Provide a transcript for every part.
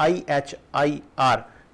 IHIR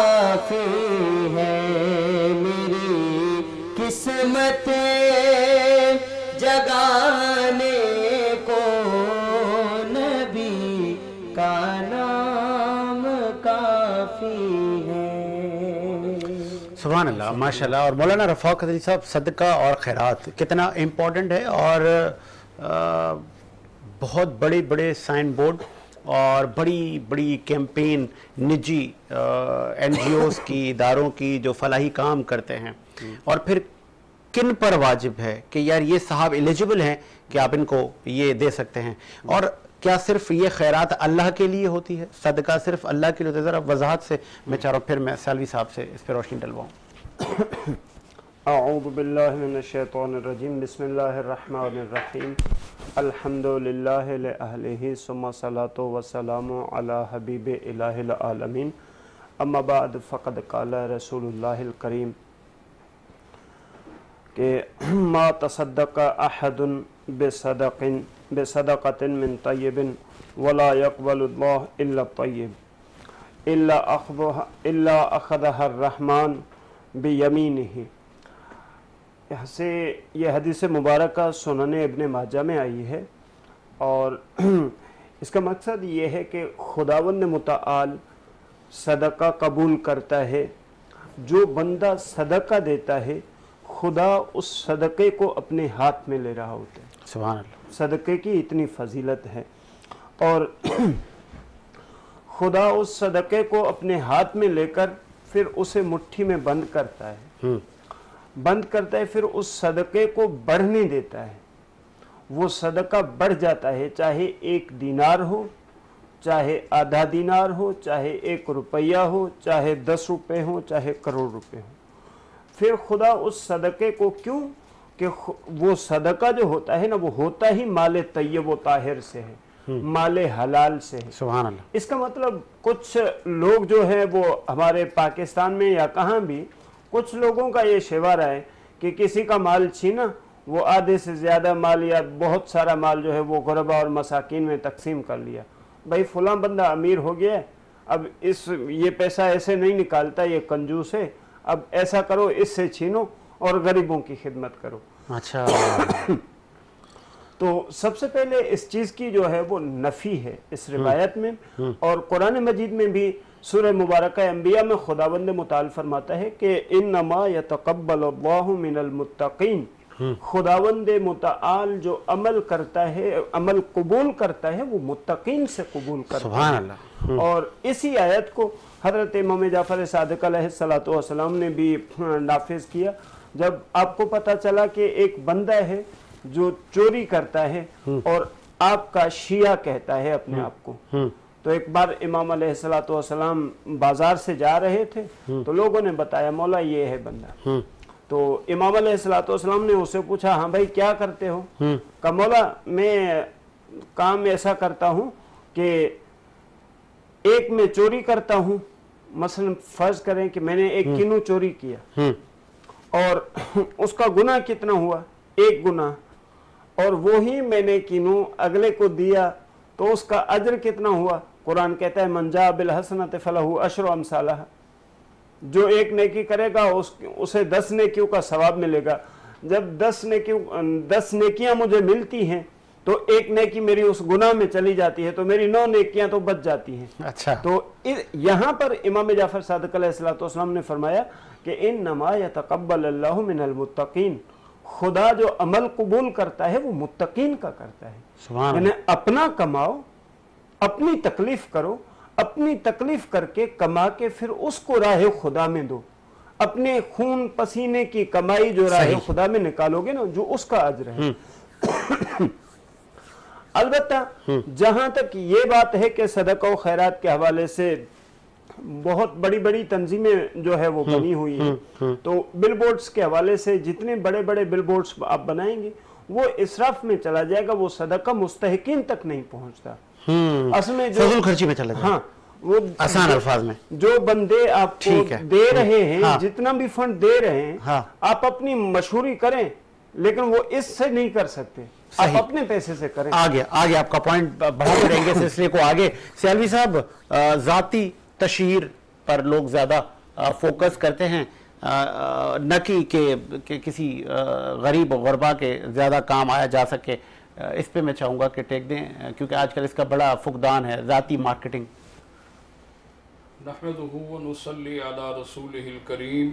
کافی ہے میری قسمت جگانے کو نبی کا نام کافی ہے۔ سبحان اللہ، ماشاءاللہ۔ اور مولانا رفاقت علی صاحب، صدقہ اور خیرات کتنا امپورٹنٹ ہے، اور بہت بڑے بڑے سائن بورڈ اور بڑی بڑی کیمپین نجی این جی اوز کی، اداروں کی جو فلاحی کام کرتے ہیں، اور پھر کن پر واجب ہے کہ یار یہ صاحب ایلیجبل ہیں کہ آپ ان کو یہ دے سکتے ہیں، اور کیا صرف یہ خیرات اللہ کے لیے ہوتی ہے، صدقہ صرف اللہ کے لیے ہوتا ہے؟ ذرا وضاحت سے میں چاہ رہا ہوں، پھر میں سیالوی صاحب سے اس پہ روشنی ڈلواؤں۔ اعوذ باللہ من الشیطان الرجیم، بسم اللہ الرحمن الرحیم، الحمد للہ لأہلہ ثم الصلاۃ والسلام علی حبیب الہ العالمین، اما بعد فقد قال رسول اللہ الکریم کہ ما تصدق احد بصدقۃ من طیب ولا يقبل اللہ الا الطیب الا اخذها الرحمن بیمینہ۔ یہاں سے یہ حدیث مبارکہ سنن ابن ماجہ میں آئی ہے، اور اس کا مقصد یہ ہے کہ خداوند متعال صدقہ قبول کرتا ہے۔ جو بندہ صدقہ دیتا ہے، خدا اس صدقے کو اپنے ہاتھ میں لے رہا ہوتا ہے۔ سبحان اللہ۔ صدقے کی اتنی فضیلت ہے، اور خدا اس صدقے کو اپنے ہاتھ میں لے کر پھر اسے مٹھی میں بند کرتا ہے، پھر اس صدقے کو بڑھنے دیتا ہے۔ وہ صدقہ بڑھ جاتا ہے، چاہے 1 دینار ہو، چاہے آدھا دینار ہو، چاہے 1 روپیہ ہو، چاہے 10 روپے ہو، چاہے کروڑ روپے ہو۔ پھر خدا اس صدقے کو، کیوں کہ وہ صدقہ جو ہوتا ہے نا، وہ ہوتا ہی مال طیب و طاہر سے ہے، مال حلال سے ہے۔ سبحان اللہ۔ اس کا مطلب کچھ لوگ جو ہیں وہ ہمارے پاکستان میں یا کہاں بھی، کچھ لوگوں کا یہ شیوارہ ہے کہ کسی کا مال چھینا، وہ آدھے سے زیادہ مال یا بہت سارا مال جو ہے وہ غربا اور مساکین میں تقسیم کر لیا۔ بھائی فلاں بندہ امیر ہو گیا ہے، اب یہ پیسہ ایسے نہیں نکالتا، یہ کنجوس ہے، اب ایسا کرو اس سے چھینو اور غریبوں کی خدمت کرو۔ اچھا۔ تو سب سے پہلے اس چیز کی جو ہے وہ نفی ہے اس روایت میں، اور قرآن مجید میں بھی سورہ مبارکہ انبیاء میں خداوند متعال فرماتا ہے کہ انما یتقبل اللہ من المتقین، خداوند متعال جو عمل کرتا ہے، عمل قبول کرتا ہے، وہ متقین سے قبول کرتا ہے۔ سبحان اللہ۔ اور اسی آیت کو حضرت امام جعفر صادق علیہ السلام نے بھی نافذ کیا۔ جب آپ کو پتہ چلا کہ ایک بندہ ہے جو چوری کرتا ہے اور آپ کا شیعہ کہتا ہے اپنے آپ کو، تو ایک بار امام علیہ السلام بازار سے جا رہے تھے، تو لوگوں نے بتایا مولا یہ ہے بندہ۔ تو امام علیہ السلام نے اسے پوچھا ہاں بھائی کیا کرتے ہو؟ کہا مولا میں کام ایسا کرتا ہوں کہ ایک میں چوری کرتا ہوں، مثلا فرض کریں کہ میں نے 1 کنو چوری کیا، اور اس کا گناہ کتنا ہوا؟ 1 گناہ، اور وہی میں نے کنو اگلے کو دیا تو اس کا اجر کتنا ہوا؟ قرآن کہتا ہے من جاء بالحسنۃ فلہ عشر امثالھا، جو 1 نیکی کرے گا اسے 10 نیکیوں کا ثواب ملے گا۔ جب 10 نیکیاں مجھے ملتی ہیں تو 1 نیکی میری اس گناہ میں چلی جاتی ہے، تو میری 9 نیکیاں تو بچ جاتی ہیں۔ اچھا۔ تو یہاں پر امام جعفر صادق علیہ السلام نے فرمایا کہ انما یتقبل اللہ من المتقین، خدا جو عمل قبول کرتا ہے وہ متقین کا کرتا ہے۔ سبحان یعنی اپنا کماؤ، اپنی تکلیف کرو، اپنی تکلیف کر کے کما کے پھر اس کو راہ خدا میں دو، اپنے خون پسینے کی کمائی جو راہ خدا میں نکالو گے نا، جو اس کا اجر ہے۔ البتہ جہاں تک یہ بات ہے کہ صدقہ و خیرات کے حوالے سے بہت بڑی بڑی تنظیمیں جو ہے وہ بنی ہوئی ہیں، تو بل بورڈز کے حوالے سے جتنے بڑے بڑے بل بورڈز آپ بنائیں گے وہ اسراف میں چلا جائے گا، وہ صدقہ مستحقین تک نہیں پہنچتا۔ اصل میں جو فضول خرچی میں چلا جائے، ہاں وہ آسان الفاظ میں جو بندے آپ کو دے رہے ہیں، جتنا بھی فنڈ دے رہے ہیں، آپ اپنی مشہوری کریں، لیکن وہ اس سے نہیں کر سکتے، آپ اپنے پیسے سے کریں۔ آگے آپ کا پوائنٹ بڑھاتے رہیں گے سلسلے کو آگے۔ سیالوی صاحب، ذاتی تشہیر پر لوگ زیادہ فوکس کرتے ہیں نہ کہ کسی غریب و غربا کے زیادہ کام آیا جا سکے. اس پہ میں چاہوں گا کہ ٹیک دیں کیونکہ آج کل اس کا بڑا فقدان ہے, ذاتی مارکیٹنگ. نحمدہ ونصلی علی رسولہ الکریم.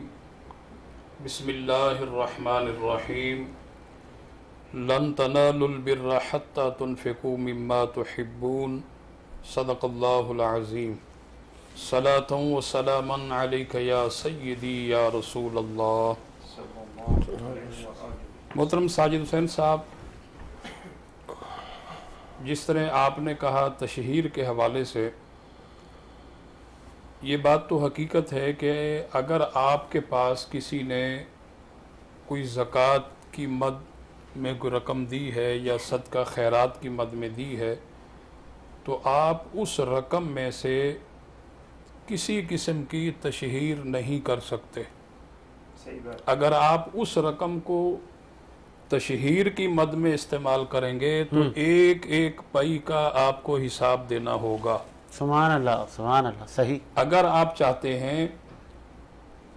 بسم اللہ الرحمن الرحیم. لن تنالوا البر حتى تنفقوا مما تحبون. صدق اللہ العظیم. صلاة و سلاما علیک یا سیدی یا رسول اللہ. محترم ساجد حسین صاحب, جس طرح آپ نے کہا تشہیر کے حوالے سے, یہ بات تو حقیقت ہے کہ اگر آپ کے پاس کسی نے کوئی زکوٰۃ کی مد میں کوئی رقم دی ہے یا صدقہ خیرات کی مد میں دی ہے تو آپ اس رقم میں سے کسی قسم کی تشہیر نہیں کر سکتے. اگر آپ اس رقم کو تشہیر کی مد میں استعمال کریں گے تو ایک ایک پائی کا آپ کو حساب دینا ہوگا. سبحان اللہ, سبحان اللہ. صحیح. اگر آپ چاہتے ہیں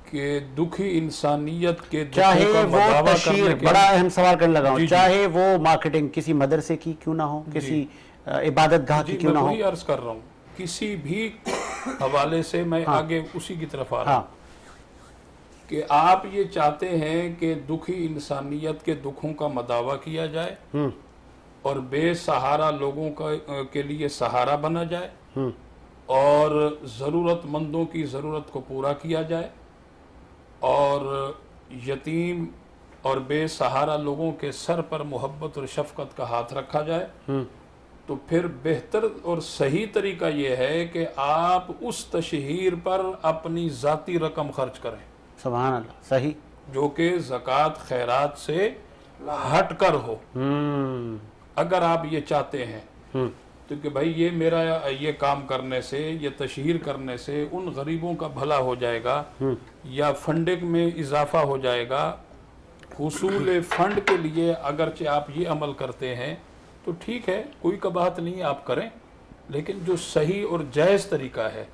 کہ دکھی انسانیت کے چاہے دکھوں کا وہ مداوع تشہیر, کرنے کے, بڑا اہم سوال کرنے لگا ہوں, جی چاہے وہ مارکیٹنگ کسی مدرسے کی کیوں نہ ہو, کسی عبادت گاہ کی کیوں نہ میں ہو, وہی عرض کر رہا ہوں, کسی بھی حوالے سے میں آگے اسی کی طرف آ رہا ہوں کہ آپ یہ چاہتے ہیں کہ دکھی انسانیت کے دکھوں کا مداوع کیا جائے اور بے سہارا لوگوں کے لیے سہارا بنا جائے اور ضرورت مندوں کی ضرورت کو پورا کیا جائے اور یتیم اور بے سہارا لوگوں کے سر پر محبت اور شفقت کا ہاتھ رکھا جائے, تو پھر بہتر اور صحیح طریقہ یہ ہے کہ آپ اس تشہیر پر اپنی ذاتی رقم خرچ کریں. سبحان اللہ. صحیح. جو کہ زکوٰۃ خیرات سے ہٹ کر ہو. اگر آپ یہ چاہتے ہیں تو کہ بھائی یہ میرا یہ کام کرنے سے, یہ تشہیر کرنے سے ان غریبوں کا بھلا ہو جائے گا یا فنڈنگ میں اضافہ ہو جائے گا, حصول فنڈ کے لیے اگرچہ آپ یہ عمل کرتے ہیں تو ٹھیک ہے, کوئی قباحت نہیں, آپ کریں, لیکن جو صحیح اور جائز طریقہ ہے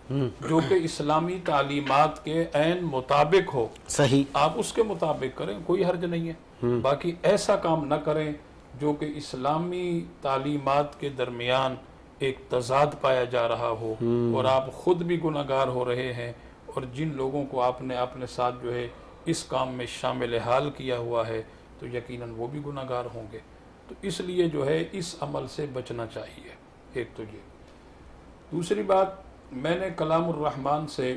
جو کہ اسلامی تعلیمات کے عین مطابق ہو, صحیح, آپ اس کے مطابق کریں, کوئی حرج نہیں ہے. باقی ایسا کام نہ کریں جو کہ اسلامی تعلیمات کے درمیان ایک تضاد پایا جا رہا ہو اور آپ خود بھی گناہگار ہو رہے ہیں اور جن لوگوں کو آپ نے اپنے ساتھ جو ہے اس کام میں شامل حال کیا ہوا ہے تو یقیناً وہ بھی گناہگار ہوں گے. تو اس لیے جو ہے اس عمل سے بچنا چاہیے. ایک تو یہ. دوسری بات, میں نے کلام الرحمن سے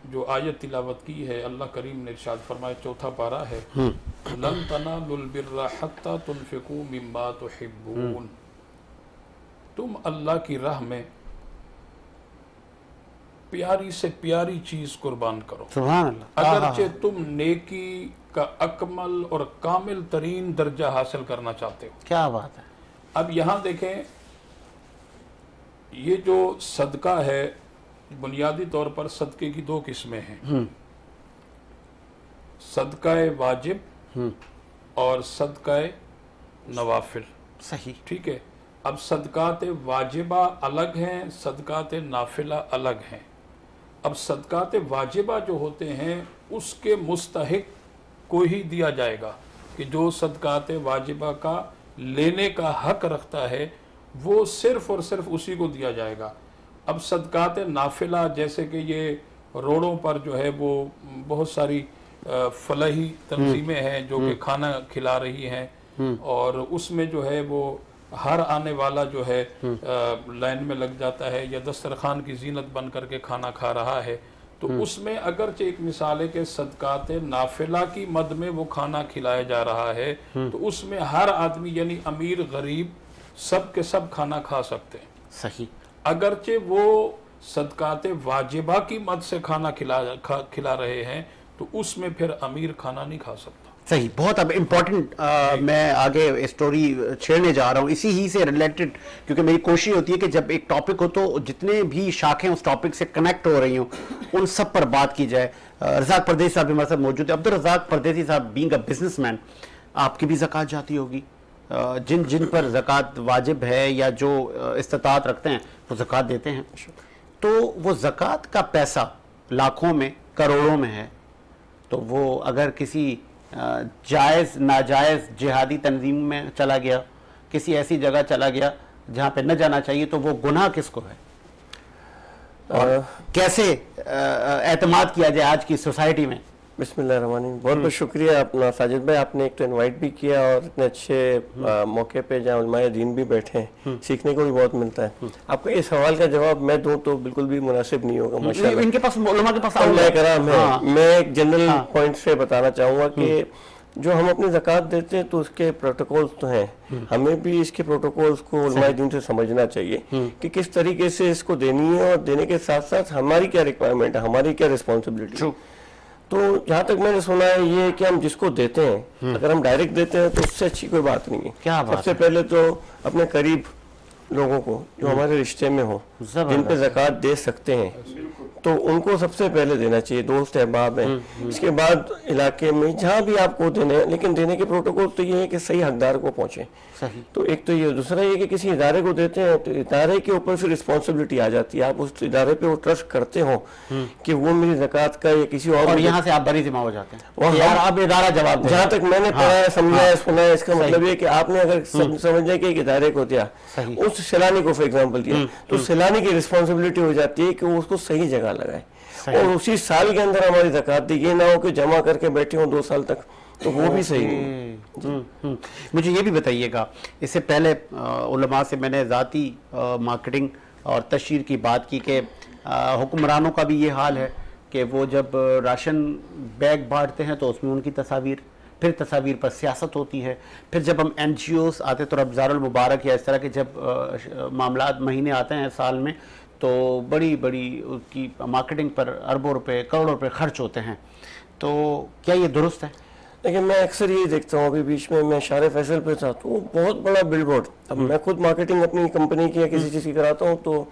جو آیت تلاوت کی ہے, اللہ کریم نے ارشاد فرمایا, 4 پارہ ہے, لن تنالوا البر حتی تنفقوا مما تحبون. تم اللہ کی راہ میں پیاری سے پیاری چیز قربان کرو. سبحان اللہ. اگرچہ تم نیکی کا اکمل اور کامل ترین درجہ حاصل کرنا چاہتے ہو. کیا بات ہے. اب یہاں دیکھیں, یہ جو صدقہ ہے بنیادی طور پر صدقے کی 2 قسمیں ہیں, صدقہ واجب اور صدقہ نوافل. صحیح. ٹھیک ہے. اب صدقات واجبہ الگ ہیں, صدقات نافلہ الگ ہیں. اب صدقات واجبہ جو ہوتے ہیں اس کے مستحق کو ہی دیا جائے گا, کہ جو صدقات واجبہ کا لینے کا حق رکھتا ہے وہ صرف اور صرف اسی کو دیا جائے گا. اب صدقات نافلہ جیسے کہ یہ روڈوں پر جو ہے وہ بہت ساری فلاحی تنظیمیں ہیں جو کہ کھانا کھلا رہی ہیں اور اس میں جو ہے وہ ہر آنے والا جو ہے لائن میں لگ جاتا ہے یا دسترخوان کی زینت بن کر کے کھانا کھا رہا ہے, تو اس میں اگرچہ ایک مثال ہے کہ صدقات نافلہ کی مد میں وہ کھانا کھلایا جا رہا ہے تو اس میں ہر آدمی یعنی امیر غریب سب کے سب کھانا کھا سکتے ہیں. صحیح. اگرچہ وہ صدقات واجبہ کی مد سے کھانا کھلا رہے ہیں تو اس میں پھر امیر کھانا نہیں کھا سکتا. صحیح. بہت اب امپورٹنٹ میں آگے اسٹوری چھیڑنے جا رہا ہوں اسی ہی سے ریلیٹڈ, کیونکہ میری کوشش ہوتی ہے کہ جب ایک ٹاپک ہو تو جتنے بھی شاخیں اس ٹاپک سے کنیکٹ ہو رہی ہوں ان سب پر بات کی جائے. رزاق پردیسی صاحب ہمارے ساتھ موجود ہے. عبدالرزاق پردیسی صاحب, بینگ اے بزنس مین, آپ کی بھی زکوٰۃ جاتی ہوگی, جن پر زکوٰۃ واجب ہے یا جو استطاعت رکھتے ہیں وہ زکوٰۃ دیتے ہیں. تو وہ زکوٰۃ کا پیسہ لاکھوں میں کروڑوں میں ہے، تو وہ اگر کسی جائز ناجائز جہادی تنظیم میں چلا گیا، کسی ایسی جگہ چلا گیا جہاں پہ نہ جانا چاہیے، تو وہ گناہ کس کو ہے؟ اور کیسے اعتماد کیا جائے آج کی سوسائٹی میں؟ بسم اللہ الرحمن الرحیم. بہت بہت شکریہ اپنا ساجد بھائی، آپ نے ایک تو انوائٹ بھی کیا اور اتنے اچھے موقع پہ جہاں علماء دین بھی بیٹھے ہیں، سیکھنے کو بھی بہت ملتا ہے. آپ کو اس سوال کا جواب میں دوں تو بالکل بھی مناسب نہیں ہوگا ماشاءاللہ. ان کے پاس علماء کے پاس اللہ کرام ہے. میں ایک جنرل پوائنٹ سے بتانا چاہوں گا کہ جو ہم اپنی زکوٰۃ دیتے ہیں تو اس کے پروٹوکولز تو ہیں، ہمیں بھی اس کے پروٹوکولز کو علماء دین سے سمجھنا چاہیے کہ کس طریقے سے اس کو دینی ہے، اور دینے کے ساتھ ساتھ ہماری کیا ریکوائرمنٹ ہے، ہماری کیا رسپانسبلٹی ہے. تو جہاں تک میں نے سنا ہے یہ کہ ہم جس کو دیتے ہیں اگر ہم ڈائریکٹ دیتے ہیں تو اس سے اچھی کوئی بات نہیں ہے. سب سے پہلے تو اپنے قریب لوگوں کو جو ہمارے رشتے میں ہوں، جن پہ زکوٰۃ دے سکتے ہیں، تو ان کو سب سے پہلے دینا چاہیے، دوست احباب ہیں. اس کے بعد علاقے میں جہاں بھی آپ کو دینے، لیکن دینے کے پروٹوکول تو یہ ہے کہ صحیح حقدار کو پہنچے. تو ایک تو یہ، دوسرا یہ کہ کسی ادارے کو دیتے ہیں تو ادارے کے اوپر پھر رسپانسبلٹی آ جاتی ہے. آپ اس ادارے پہ وہ ٹرسٹ کرتے ہو کہ وہ میری زکوٰۃ کا یا کسی اور یہاں سے آپ بری ذمہ ہو جاتے ہیں، یار آپ ادارہ جواب دیں. جہاں تک میں نے پڑھا ہے، سمجھا ہے، سنا ہے، اس کا مطلب یہ کہ آپ نے اگر سمجھا کہ ایک ادارے کو دیا، اس سیلانی کو فار ایگزامپل دیا، تو سیلانی کی رسپانسبلٹی ہو جاتی ہے کہ وہ اس کو صحیح جگہ لگائے اور اسی سال کے اندر ہماری زکوٰۃ دی. یہ نہ ہو کہ جمع کر کے بیٹھے ہوں 2 سال تک، تو وہ بھی صحیح نہیں. مجھے یہ بھی بتائیے گا، اس سے پہلے علماء سے میں نے ذاتی مارکیٹنگ اور تشہیر کی بات کی کہ حکمرانوں کا بھی یہ حال ہے کہ وہ جب راشن بیگ بانٹتے ہیں تو اس میں ان کی تصاویر، پھر تصاویر پر سیاست ہوتی ہے. پھر جب ہم این جی اوز آتے تو ابزار المبارک یا اس طرح کے جب معاملات مہینے آتے ہیں سال میں، تو بڑی بڑی اس کی مارکیٹنگ پر اربوں روپے کروڑوں روپے خرچ ہوتے ہیں. تو کیا یہ درست ہے؟ لیکن میں اکثر یہ دیکھتا ہوں، ابھی بیچ میں میں شارع فیصل پہ تھا تو وہ بہت بڑا بل بورڈ، اب میں خود مارکیٹنگ اپنی کمپنی کی یا کسی چیز کی کراتا ہوں، تو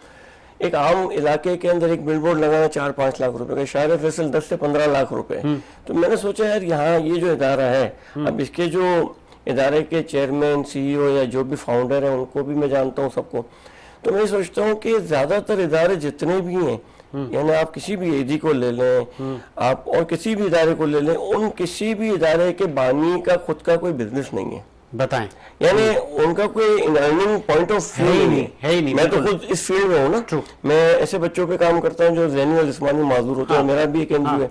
ایک عام علاقے کے اندر ایک بل بورڈ لگانا 4-5 لاکھ روپے کا، شارع فیصل 10 سے 15 لاکھ روپے. تو میں نے سوچا یار یہاں یہ جو ادارہ ہے، اب اس کے جو ادارے کے چیئرمین، سی ای او یا جو بھی فاؤنڈر ہیں، ان کو بھی میں جانتا ہوں سب کو. تو میں سوچتا ہوں کہ زیادہ تر ادارے جتنے بھی ہیں، یعنی آپ کسی بھی ایڈی کو لے لیں، آپ اور کسی بھی ادارے کو لے لیں، ان کسی بھی ادارے کے بانی کا خود کا کوئی بزنس نہیں ہے. بتائیں. یعنی ان کا کوئی ارننگ پوائنٹ آف ویو نہیں. میں تو خود اس فیلڈ میں ہوں نا، میں ایسے بچوں پہ کام کرتا ہوں جو ذہنی اور جسمانی معذور ہوتے ہیں، میرا بھی ایک این جی او ہے.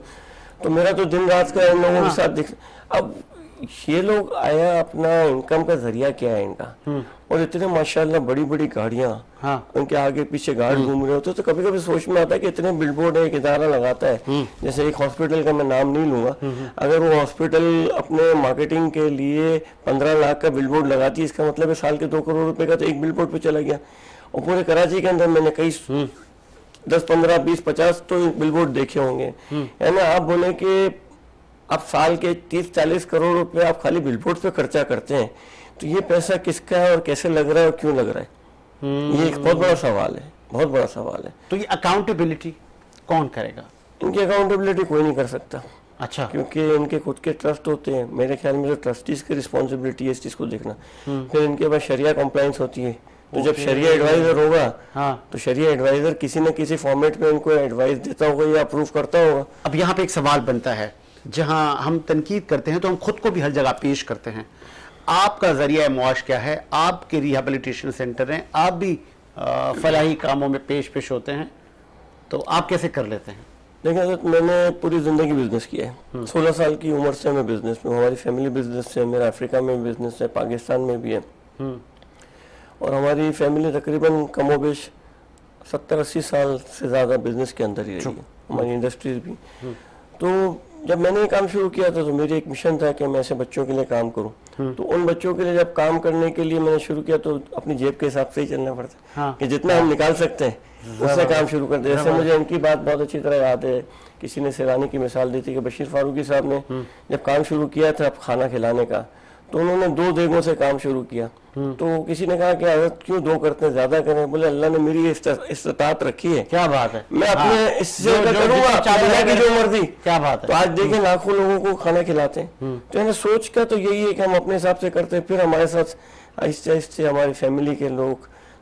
تو میرا تو دن رات کا ان لوگوں کے ساتھ اب یہ لوگ آیا اپنا انکم کا ذریعہ کیا ہے ان کا، اور اتنے ماشاءاللہ بڑی بڑی گاڑیاں ان کے آگے پیچھے گارڈ گھوم رہے ہوتے، تو کبھی کبھی سوچ میں آتا ہے کہ اتنے بل بورڈ ایک ادارہ لگاتا ہے، جیسے ایک ہاسپٹل کا میں نام نہیں لوں گا، اگر وہ ہاسپٹل اپنے مارکیٹنگ کے لیے 15 لاکھ کا بل بورڈ لگاتی ہے، اس کا مطلب ہے سال کے 2 کروڑ روپے کا تو ایک بل بورڈ پہ چلا گیا. اور پورے کراچی کے اندر میں نے کئی 10 15 20 50 تو بل بورڈ دیکھے ہوں گے. یعنی آپ بولیں کہ آپ سال کے 30-40 کروڑ روپے آپ خالی بل بورڈ پہ خرچہ کرتے ہیں، تو یہ پیسہ کس کا ہے اور کیسے لگ رہا ہے اور کیوں لگ رہا ہے؟ یہ ایک بہت بڑا سوال ہے، بہت بڑا سوال ہے. تو یہ اکاؤنٹیبلٹی کون کرے گا؟ ان کی اکاؤنٹیبلٹی کوئی نہیں کر سکتا. اچھا. کیونکہ ان کے خود کے ٹرسٹ ہوتے ہیں، میرے خیال میں جو ٹرسٹیز کی رسپانسبلٹی ہے اس چیز کو دیکھنا. پھر ان کے پاس شریعہ کمپلائنس ہوتی ہے، تو جب شریعہ ایڈوائزر ہوگا تو شریعہ ایڈوائزر کسی نہ کسی فارمیٹ میں ان کو ایڈوائز دیتا ہوگا یا اپروو کرتا ہوگا. اب یہاں پہ ایک سوال بنتا ہے، جہاں ہم تنقید کرتے ہیں تو ہم خود کو بھی ہر جگہ پیش کرتے ہیں. آپ کا ذریعہ معاش کیا ہے؟ آپ کے ریہیبلیٹیشن سینٹر ہیں، آپ بھی فلاحی کاموں میں پیش ہوتے ہیں، تو آپ کیسے کر لیتے ہیں؟ دیکھیں حضرت، میں نے پوری زندگی بزنس کیا ہے. 16 سال کی عمر سے میں بزنس میں، ہماری فیملی بزنس سے، میرا افریقہ میں بزنس ہے، پاکستان میں بھی ہے، اور ہماری فیملی تقریباً کم و بیش 70-80 سال سے زیادہ بزنس کے اندر ہی رہی ہے، ہماری انڈسٹریز بھی. تو جب میں نے یہ کام شروع کیا تھا تو میری ایک مشن تھا کہ میں ایسے بچوں کے لیے کام کروں. تو ان بچوں کے لیے جب کام کرنے کے لیے میں نے شروع کیا تو اپنی جیب کے حساب سے ہی چلنا پڑتا کہ جتنا ہم نکال سکتے ہیں اس سے کام شروع کر دیا. جیسے مجھے ان کی بات بہت اچھی طرح یاد ہے، کسی نے سیلانی کی مثال دی تھی کہ بشیر فاروقی صاحب نے جب کام شروع کیا تھا کھانا کھلانے کا، تو انہوں نے 2 دیگوں سے کام شروع کیا. تو کسی نے کہا کہ حضرت کیوں 2 کرتے ہیں، زیادہ کریں؟ بولے اللہ نے میری استطاعت رکھی ہے، کیا بات ہے، میں اپنے اس سے کروں گا کی جو مرضی. کیا بات ہے. تو آج دیکھیں لاکھوں لوگوں کو کھانا کھلاتے ہیں. تو انہیں سوچ کا تو یہی ہے کہ ہم اپنے حساب سے کرتے ہیں، پھر ہمارے ساتھ آہستہ آہستہ ہماری فیملی کے لوگ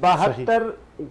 72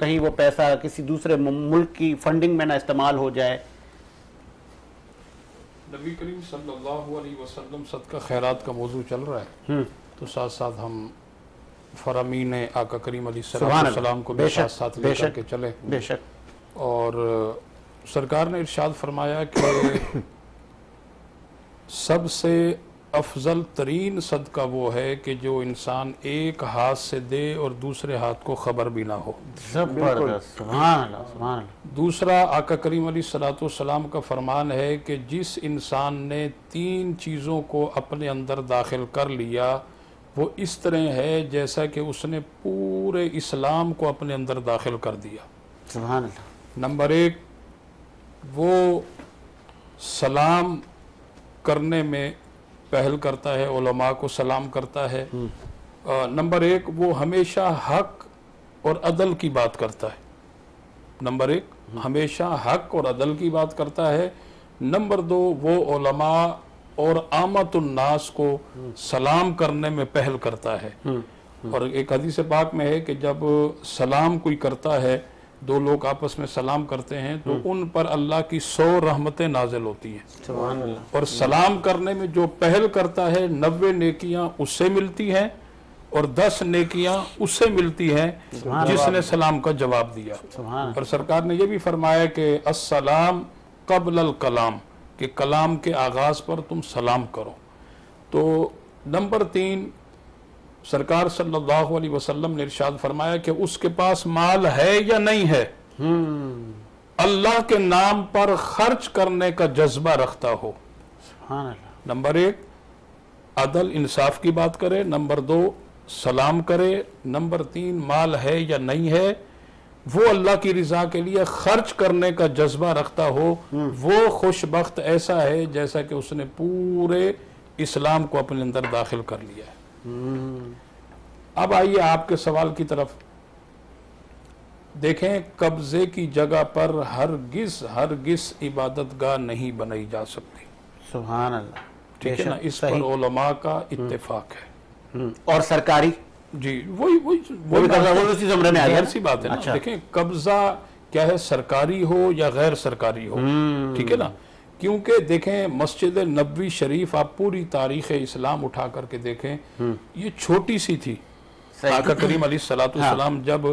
کہیں وہ پیسہ کسی دوسرے ملک کی فنڈنگ میں نہ استعمال ہو جائے. نبی کریم صلی اللہ علیہ وسلم صدقہ خیرات کا موضوع چل رہا ہے تو ساتھ ساتھ ہم فرامین آقا کریم علیہ السلام کو بھی ساتھ ساتھ لے کر کے چلیں. بے شک. اور سرکار نے ارشاد فرمایا کہ سب سے افضل ترین صدقہ وہ ہے کہ جو انسان ایک ہاتھ سے دے اور دوسرے ہاتھ کو خبر بھی نہ ہو. زبردست. سبحان اللہ سبحان اللہ. دوسرا آقا کریم علیہ السلام کا فرمان ہے کہ جس انسان نے 3 چیزوں کو اپنے اندر داخل کر لیا وہ اس طرح ہے جیسا کہ اس نے پورے اسلام کو اپنے اندر داخل کر دیا. سبحان اللہ. نمبر 1 وہ سلام کرنے میں پہل کرتا ہے، علماء کو سلام کرتا ہے. نمبر 1 وہ ہمیشہ حق اور عدل کی بات کرتا ہے. نمبر 1 ہمیشہ حق اور عدل کی بات کرتا ہے. نمبر 2 وہ علماء اور عامت الناس کو سلام کرنے میں پہل کرتا ہے. اور ایک حدیث پاک میں ہے کہ جب سلام کوئی کرتا ہے، 2 لوگ آپس میں سلام کرتے ہیں تو ان پر اللہ کی 100 رحمتیں نازل ہوتی ہیں. سبحان اللہ. اور سلام کرنے میں جو پہل کرتا ہے 90 نیکیاں اس سے ملتی ہیں اور 10 نیکیاں اس سے ملتی ہیں جس نے سلام کا جواب دیا. اور سرکار نے یہ بھی فرمایا کہ السلام قبل الکلام، کہ کلام کے آغاز پر تم سلام کرو. تو نمبر 3 سرکار صلی اللہ علیہ وسلم نے ارشاد فرمایا کہ اس کے پاس مال ہے یا نہیں ہے، اللہ کے نام پر خرچ کرنے کا جذبہ رکھتا ہو. سبحان اللہ. نمبر 1 عدل انصاف کی بات کرے. نمبر 2 سلام کرے. نمبر 3 مال ہے یا نہیں ہے، وہ اللہ کی رضا کے لیے خرچ کرنے کا جذبہ رکھتا ہو. وہ خوش بخت ایسا ہے جیسا کہ اس نے پورے اسلام کو اپنے اندر داخل کر لیا ہے. اب آئیے آپ کے سوال کی طرف. دیکھیں قبضے کی جگہ پر ہرگز عبادت گاہ نہیں بنائی جا سکتی. سبحان اللہ. ٹھیک ہے نا، اس پر علماء کا اتفاق ہے. اور سرکاری جی وہی سی بات ہے نا. دیکھیں قبضہ کیا ہے، سرکاری ہو یا غیر سرکاری ہو، ٹھیک ہے نا. کیونکہ دیکھیں مسجد نبوی شریف آپ پوری تاریخ اسلام اٹھا کر کے دیکھیں، یہ چھوٹی سی تھی. آقا کریم علیہ السلام جب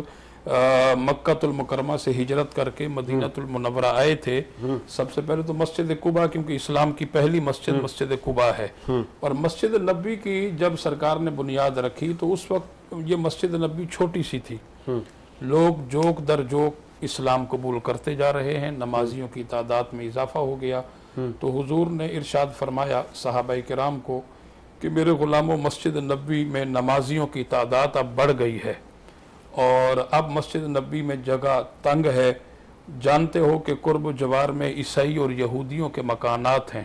مکہ المکرمہ سے ہجرت کر کے مدینہ المنورہ آئے تھے، سب سے پہلے تو مسجد قباء، کیونکہ اسلام کی پہلی مسجد مسجد قباء ہے. اور مسجد نبوی کی جب سرکار نے بنیاد رکھی تو اس وقت یہ مسجد نبوی چھوٹی سی تھی. لوگ جوک در جوک اسلام قبول کرتے جا رہے ہیں، نمازیوں کی تعداد میں اضافہ ہو گیا. تو حضور نے ارشاد فرمایا صحابہ کرام کو کہ میرے غلاموں، مسجد نبوی میں نمازیوں کی تعداد اب بڑھ گئی ہے اور اب مسجد نبوی میں جگہ تنگ ہے. جانتے ہو کہ قرب و جوار میں عیسائی اور یہودیوں کے مکانات ہیں،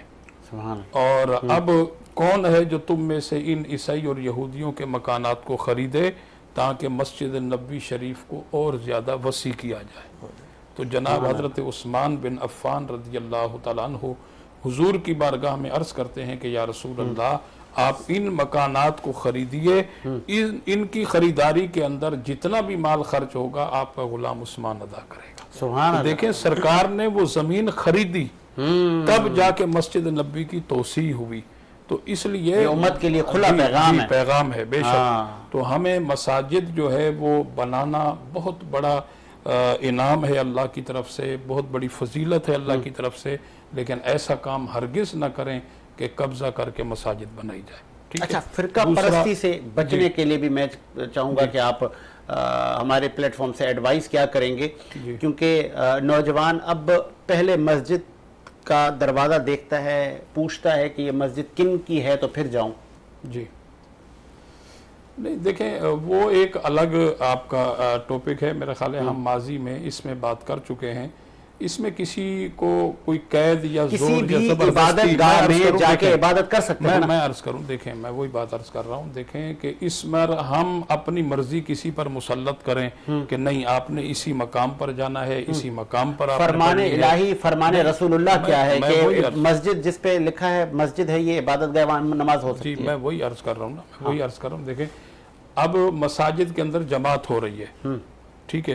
اور اب کون ہے جو تم میں سے ان عیسائی اور یہودیوں کے مکانات کو خریدے تاکہ مسجد نبوی شریف کو اور زیادہ وسیع کیا جائے. تو جناب حضرت عثمان بن عفان رضی اللہ تعالیٰ عنہ حضور کی بارگاہ میں عرض کرتے ہیں کہ یا رسول اللہ، آپ ان مکانات کو خریدیے، ان کی خریداری کے اندر جتنا بھی مال خرچ ہوگا آپ کا غلام عثمان ادا کرے گا. سبحان اللہ. دیکھیں سرکار نے وہ زمین خریدی، تب جا کے مسجد نبوی کی توسیع ہوئی. تو اس لیے امت کے لیے کھلا پیغام ہے بے شک. تو ہمیں مساجد جو ہے وہ بنانا بہت بڑا انعام ہے اللہ کی طرف سے، بہت بڑی فضیلت ہے اللہ کی طرف سے. لیکن ایسا کام ہرگز نہ کریں کہ قبضہ کر کے مساجد بنائی جائے. اچھا، فرقہ پرستی سے بچنے کے لیے بھی میں چاہوں گا کہ آپ ہمارے پلیٹ فارم سے ایڈوائز کیا کریں گے، کیونکہ نوجوان اب پہلے مسجد کا دروازہ دیکھتا ہے، پوچھتا ہے کہ یہ مسجد کن کی ہے تو پھر جاؤں. جی نہیں، دیکھیں وہ ایک الگ آپ کا ٹاپک ہے. میرا خیال ہے ہم ماضی میں اس میں بات کر چکے ہیں. اس میں کسی کو کوئی قید یا زور یا عبادت گاہ میں جا کے عبادت کر سکتے ہیں. میں عرض کروں، دیکھیں میں وہی بات عرض کر رہا ہوں. دیکھیں کہ اس میں ہم اپنی مرضی کسی پر مسلط کریں کہ نہیں آپ نے اسی مقام پر جانا ہے، اسی مقام پر. فرمان الہی، فرمان رسول اللہ کیا ہے کہ مسجد جس پہ لکھا ہے مسجد ہے یہ عبادت گاہ نماز ہو سکتی ہے. جی میں وہی عرض کر رہا ہوں نا، وہی عرض کر رہا ہوں. دیکھیں اب مساجد کے اندر جماعت ہو رہی ہے، ٹھیک ہے،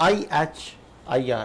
IHIR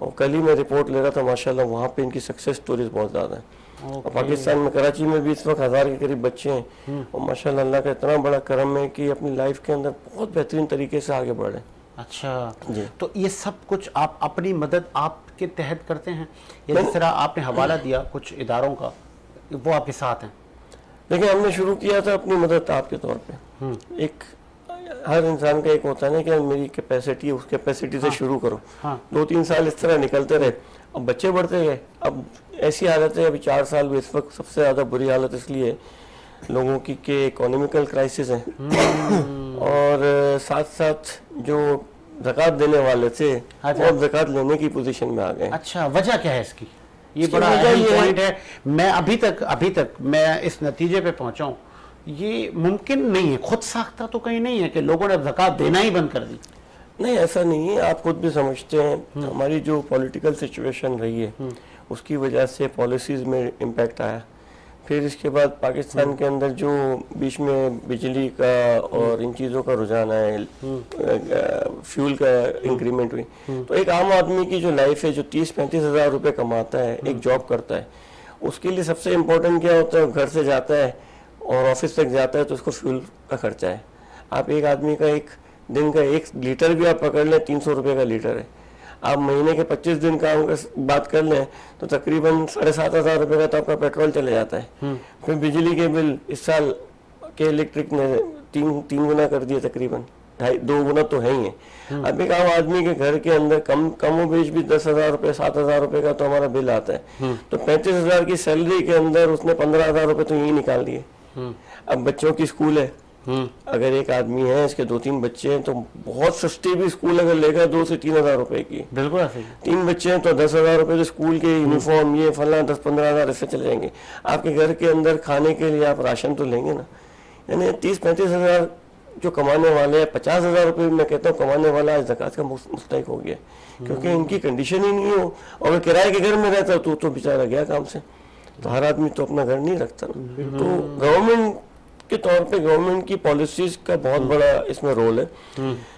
اور کل ہی میں رپورٹ لے رہا تھا ماشاءاللہ وہاں پہ ان کی سکسیس سٹوریز بہت زیادہ ہیں. اور پاکستان میں کراچی میں بھی اس وقت 1000 کے قریب بچے ہیں اور ماشاءاللہ اللہ کا اتنا بڑا کرم ہے کہ اپنی لائف کے اندر بہت بہترین طریقے سے آگے بڑھ رہے ہیں. اچھا جی. تو یہ سب کچھ آپ اپنی مدد آپ کے تحت کرتے ہیں یا جس طرح آپ نے حوالہ دیا کچھ اداروں کا وہ آپ کے ساتھ ہیں؟ لیکن ہم نے شروع کیا تھا اپنی مدد آپ کے طور پہ. ایک ہر انسان کا ایک ہوتا ہے نا کہ میری کیپیسٹی ہے اس کیپیسٹی سے شروع کرو. 2-3 سال اس طرح نکلتے رہے. اب بچے بڑھتے گئے. اب ایسی حالت ہے ابھی 4 سال میں اس وقت سب سے زیادہ بری حالت اس لیے لوگوں کی کہ اکانومیکل کرائسس ہیں اور ساتھ ساتھ جو زکوٰۃ دینے والے تھے وہ زکوٰۃ لینے کی پوزیشن میں آ گئے. اچھا وجہ کیا ہے اس کی؟ یہ بڑا اہم پوائنٹ ہے. میں ابھی تک میں اس نتیجے پہ پہنچا ہوں یہ ممکن نہیں ہے, خود ساختہ تو کہیں نہیں ہے کہ لوگوں نے زکوٰۃ دینا ہی بند کر دی. نہیں ایسا نہیں ہے, آپ خود بھی سمجھتے ہیں ہماری جو پولیٹیکل سچویشن رہی ہے اس کی وجہ سے پالیسیز میں امپیکٹ آیا. پھر اس کے بعد پاکستان کے اندر جو بیچ میں بجلی کا اور ان چیزوں کا رجحان ہے, فیول کا انکریمنٹ ہوئی, تو ایک عام آدمی کی جو لائف ہے جو 30-35 ہزار روپے کماتا ہے, ایک جاب کرتا ہے, اس کے لیے سب سے امپورٹنٹ کیا ہوتا ہے, گھر سے جاتا ہے اور آفس تک جاتا ہے تو اس کو فیول کا خرچہ ہے. آپ ایک آدمی کا ایک دن کا 1 لیٹر بھی آپ پکڑ لیں 300 روپے کا لیٹر ہے. آپ مہینے کے 25 دن کا بات کر لیں تو تقریباً 7,500 روپے کا تو آپ کا پیٹرول چلے جاتا ہے. پھر بجلی کے بل اس سال کے الیکٹرک نے 3 گنا کر دیے, تقریباً 2 گنا تو ہے ہی ہے. اب ایک عام آدمی کے گھر کے اندر کم و بیش بھی 10,000 روپے 7,000 روپے کا تو ہمارا بل آتا ہے. تو 35,000 کی سیلری کے اندر اس نے 15,000 روپے تو یہی نکال دیے. اب بچوں کی اسکول ہے, اگر ایک آدمی ہے اس کے 2-3 بچے ہیں تو بہت سستی بھی اسکول اگر لے گا 2,000 سے 3,000 روپے کی. بالکل 3 بچے ہیں تو 10,000 روپے تو اسکول کے یونیفارم یہ فلاں 10-15,000 ایسے چلے جائیں گے. آپ کے گھر کے اندر کھانے کے لیے آپ راشن تو لیں گے نا. یعنی 30-35 ہزار جو کمانے والے ہیں, 50,000 روپے میں کہتا ہوں کمانے والا آج زکوٰۃ کا مستحق ہو گیا, کیونکہ ان کی کنڈیشن ہی نہیں ہو. اور کرائے کے گھر میں رہتا تو بیچارہ گیا کام سے. تو ہر آدمی تو اپنا گھر نہیں رکھتا نا. تو گورنمنٹ کے طور پہ گورنمنٹ کی پالیسیز کا بہت بڑا اس میں رول ہے.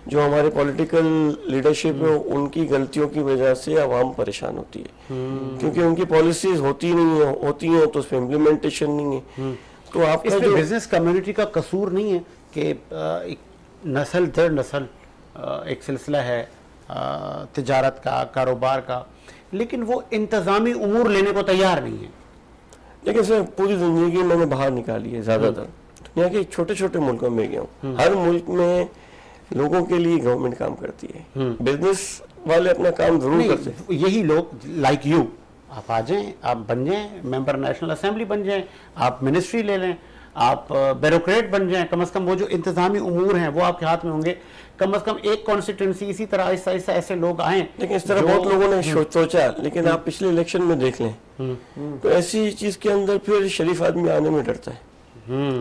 جو ہمارے پولیٹیکل لیڈرشپ ہے ان کی غلطیوں کی وجہ سے عوام پریشان ہوتی ہے, کیونکہ ان کی پالیسیز ہوتی ہیں تو اس پہ امپلیمنٹیشن نہیں ہے. تو آپ اس میں بزنس کمیونٹی کا قصور نہیں ہے کہ نسل در نسل ایک سلسلہ ہے تجارت کا, کاروبار کا, لیکن وہ انتظامی امور لینے کو تیار نہیں ہے. لیکن سر پوری زندگی میں نے باہر نکالی ہے زیادہ تر یہاں کے چھوٹے چھوٹے ملکوں میں گیا ہوں. ہر ملک میں لوگوں کے لیے گورنمنٹ کام کرتی ہے, بزنس والے اپنا کام ضرور کرتے ہیں. یہی لوگ لائک یو آپ آ جائیں, آپ بن جائیں ممبر نیشنل اسمبلی بن جائیں, آپ منسٹری لے لیں, آپ بیوروکریٹ بن جائیں, کم از کم وہ جو انتظامی امور ہیں وہ آپ کے ہاتھ میں ہوں گے. کم از کم ایک کانسٹیٹوئنسی اسی طرح آہستہ ایسے لوگ آئیں. لیکن اس طرح بہت لوگوں نے سوچا, لیکن آپ پچھلے الیکشن میں دیکھ لیں تو ایسی چیز کے اندر پھر شریف آدمی آنے میں ڈرتا ہے.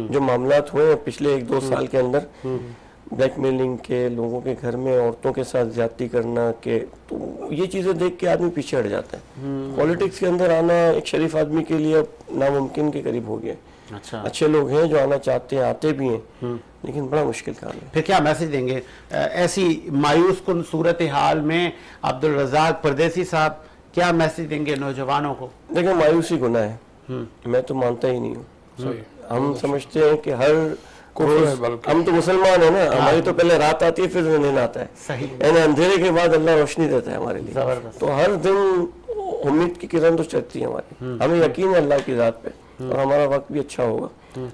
جو معاملات ہوئے ہیں پچھلے 1-2 سال کے اندر, بلیک میلنگ کے, لوگوں کے گھر میں عورتوں کے ساتھ زیادتی کرنا کے, تو یہ چیزیں دیکھ کے آدمی پیچھے ہٹ جاتا ہے. پولیٹکس کے اندر آنا ایک شریف آدمی کے لیے اب ناممکن کے قریب ہو گیا. اچھے لوگ ہیں جو آنا چاہتے ہیں, آتے بھی ہیں, لیکن بڑا مشکل کام ہے. پھر کیا میسج دیں گے ایسی مایوس کن صورتحال میں؟ عبدالرزاق پردیسی صاحب کیا میسج دیں گے نوجوانوں کو؟ دیکھیں مایوسی گناہ ہے, میں تو مانتا ہی نہیں ہوں. ہم سمجھتے ہیں کہ ہر ہم تو مسلمان ہیں نا, ہماری تو پہلے رات آتی ہے پھر دن آتا ہے, یعنی اندھیرے کے بعد اللہ روشنی دیتا ہے ہمارے لیے. تو ہر دن امید کی کرن تو چلتی ہے ہماری. ہمیں یقین ہے اللہ کی ذات پہ اور ہمارا وقت بھی اچھا ہوگا.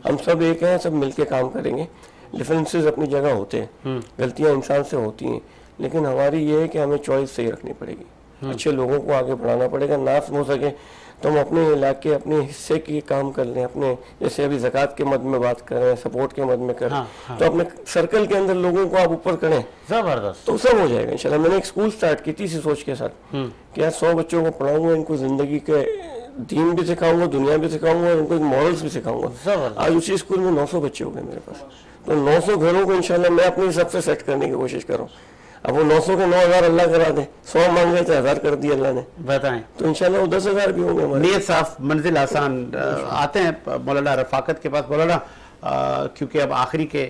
ہم سب ایک ہیں, سب مل کے کام کریں گے. ڈفرینسز اپنی جگہ ہوتے ہیں, غلطیاں انسان سے ہوتی ہیں, لیکن ہماری یہ ہے کہ ہمیں چوائس صحیح رکھنی پڑے گی, اچھے لوگوں کو آگے بڑھانا پڑے گا. ناف ہو سکے تو ہم اپنے علاقے اپنے حصے کی کام کر لیں. اپنے جیسے ابھی زکوٰۃ کے مد میں بات کر رہے ہیں, سپورٹ کے مد میں کر رہے ہیں, تو اپنے سرکل کے اندر لوگوں کو آپ اوپر کریں زبردست, تو سب ہو جائے گا انشاءاللہ. میں نے ایک اسکول سٹارٹ کی تھی اسی سوچ کے ساتھ کہ یار 100 بچوں کو پڑھاؤں گا, ان کو زندگی کے دین بھی سکھاؤں گا, دنیا بھی سکھاؤں گا, اور ان کو مورلس بھی سکھاؤں گا. آج اسی اسکول میں 900 بچے ہو گئے میرے پاس. تو 900 گھروں کو انشاءاللہ میں اپنے حساب سے سیٹ کرنے کی کوشش کر رہا ہوں. اب وہ 900 کے 9,000 اللہ کرا دے, 100 مانگ رہے تھے 1,000 کر دی اللہ نے, بتائیں. تو انشاءاللہ وہ 10,000 بھی ہوں گے. نیت صاف منزل آسان. آتے ہیں مولانا رفاقت کے پاس. مولانا کیونکہ اب آخری کے